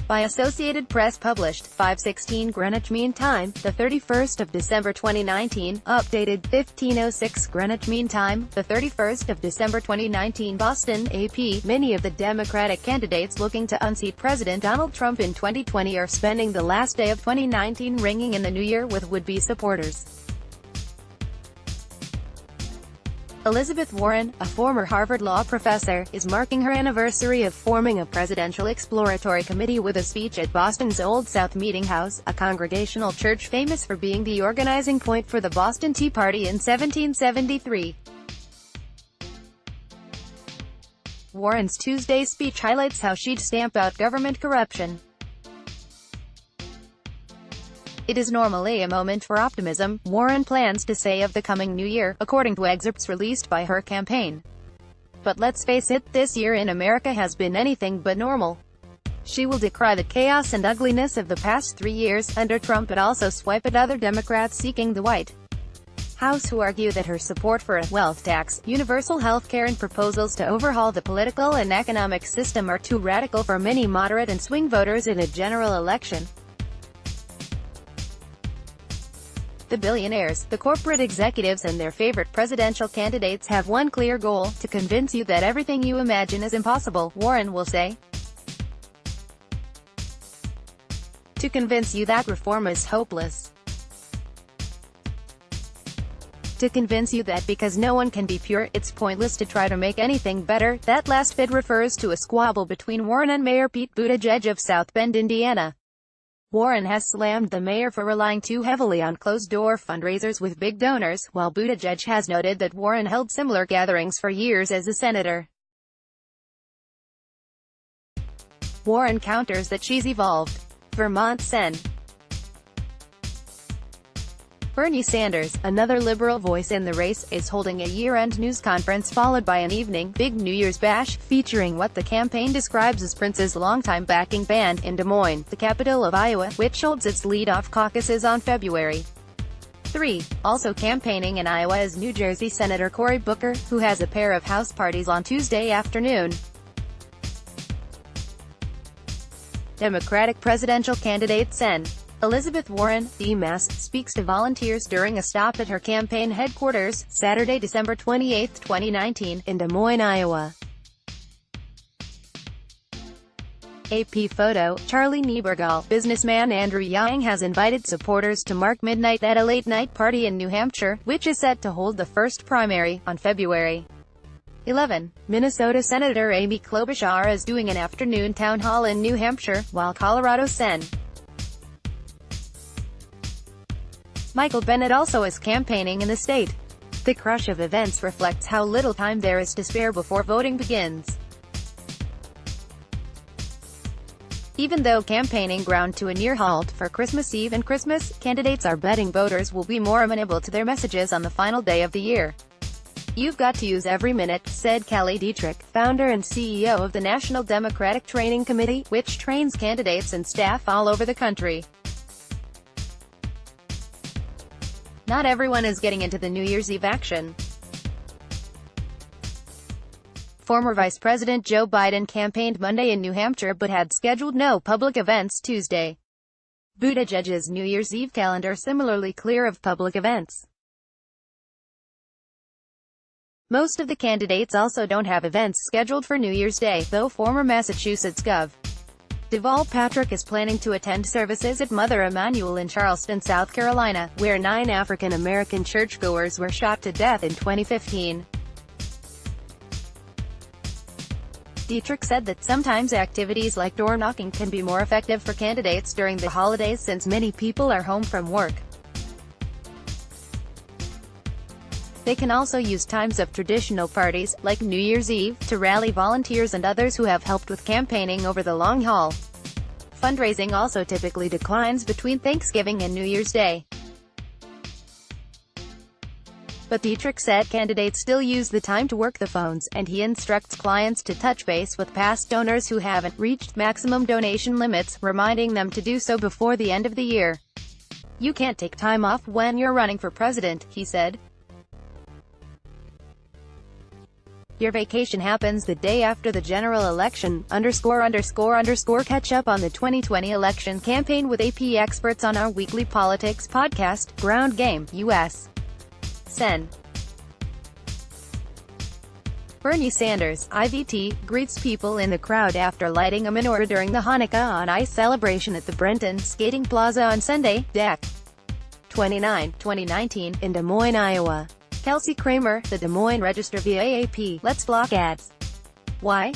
by Associated Press, published 5:16 Greenwich Mean Time, the 31st of December 2019, updated 15:06 Greenwich Mean Time, the 31st of December 2019. Boston, AP. Many of the Democratic candidates looking to unseat President Donald Trump in 2020 are spending the last day of 2019 ringing in the new year with would-be supporters. Elizabeth Warren, a former Harvard Law professor, is marking her anniversary of forming a presidential exploratory committee with a speech at Boston's Old South Meeting House, a congregational church famous for being the organizing point for the Boston Tea Party in 1773. Warren's Tuesday speech highlights how she'd stamp out government corruption. It is normally a moment for optimism, Warren plans to say of the coming new year, according to excerpts released by her campaign. But let's face it, this year in America has been anything but normal. She will decry the chaos and ugliness of the past 3 years under Trump, but also swipe at other Democrats seeking the White House who argue that her support for a wealth tax, universal health care and proposals to overhaul the political and economic system are too radical for many moderate and swing voters in a general election. The billionaires, the corporate executives and their favorite presidential candidates have one clear goal: to convince you that everything you imagine is impossible, Warren will say. To convince you that reform is hopeless. To convince you that because no one can be pure, it's pointless to try to make anything better. That last bit refers to a squabble between Warren and Mayor Pete Buttigieg of South Bend, Indiana. Warren has slammed the mayor for relying too heavily on closed-door fundraisers with big donors, while Buttigieg has noted that Warren held similar gatherings for years as a senator. Warren counters that she's evolved. Vermont Sen. Bernie Sanders, another liberal voice in the race, is holding a year-end news conference followed by an evening, big New Year's bash, featuring what the campaign describes as Prince's longtime backing band, in Des Moines, the capital of Iowa, which holds its lead-off caucuses on February 3. Also campaigning in Iowa is New Jersey Senator Cory Booker, who has a pair of house parties on Tuesday afternoon. Democratic presidential candidate Sen. Elizabeth Warren, DMAS, speaks to volunteers during a stop at her campaign headquarters, Saturday, December 28, 2019, in Des Moines, Iowa. AP photo, Charlie Niebergall. Businessman Andrew Yang has invited supporters to mark midnight at a late-night party in New Hampshire, which is set to hold the first primary, on February 11. Minnesota Senator Amy Klobuchar is doing an afternoon town hall in New Hampshire, while Colorado Sen. Michael Bennet also is campaigning in the state. The crush of events reflects how little time there is to spare before voting begins. Even though campaigning ground to a near halt for Christmas Eve and Christmas, candidates are betting voters will be more amenable to their messages on the final day of the year. "You've got to use every minute," said Kelly Dietrich, founder and CEO of the National Democratic Training Committee, which trains candidates and staff all over the country. Not everyone is getting into the New Year's Eve action. Former Vice President Joe Biden campaigned Monday in New Hampshire but had scheduled no public events Tuesday. Buttigieg's New Year's Eve calendar similarly clear of public events. Most of the candidates also don't have events scheduled for New Year's Day, though former Massachusetts Gov. Deval Patrick is planning to attend services at Mother Emanuel in Charleston, South Carolina, where 9 African-American churchgoers were shot to death in 2015. Dietrich said that sometimes activities like door-knocking can be more effective for candidates during the holidays since many people are home from work. They can also use times of traditional parties, like New Year's Eve, to rally volunteers and others who have helped with campaigning over the long haul. Fundraising also typically declines between Thanksgiving and New Year's Day. But Dietrich said candidates still use the time to work the phones, and he instructs clients to touch base with past donors who haven't reached maximum donation limits, reminding them to do so before the end of the year. "You can't take time off when you're running for president," he said. Your vacation happens the day after the general election, _____. Catch up on the 2020 election campaign with AP experts on our weekly politics podcast, Ground Game, U.S. Sen. Bernie Sanders, IVT, greets people in the crowd after lighting a menorah during the Hanukkah on Ice celebration at the Brenton Skating Plaza on Sunday, Dec. 29, 2019, in Des Moines, Iowa. Kelsey Kramer, The Des Moines Register via AP. Let's block ads. Why?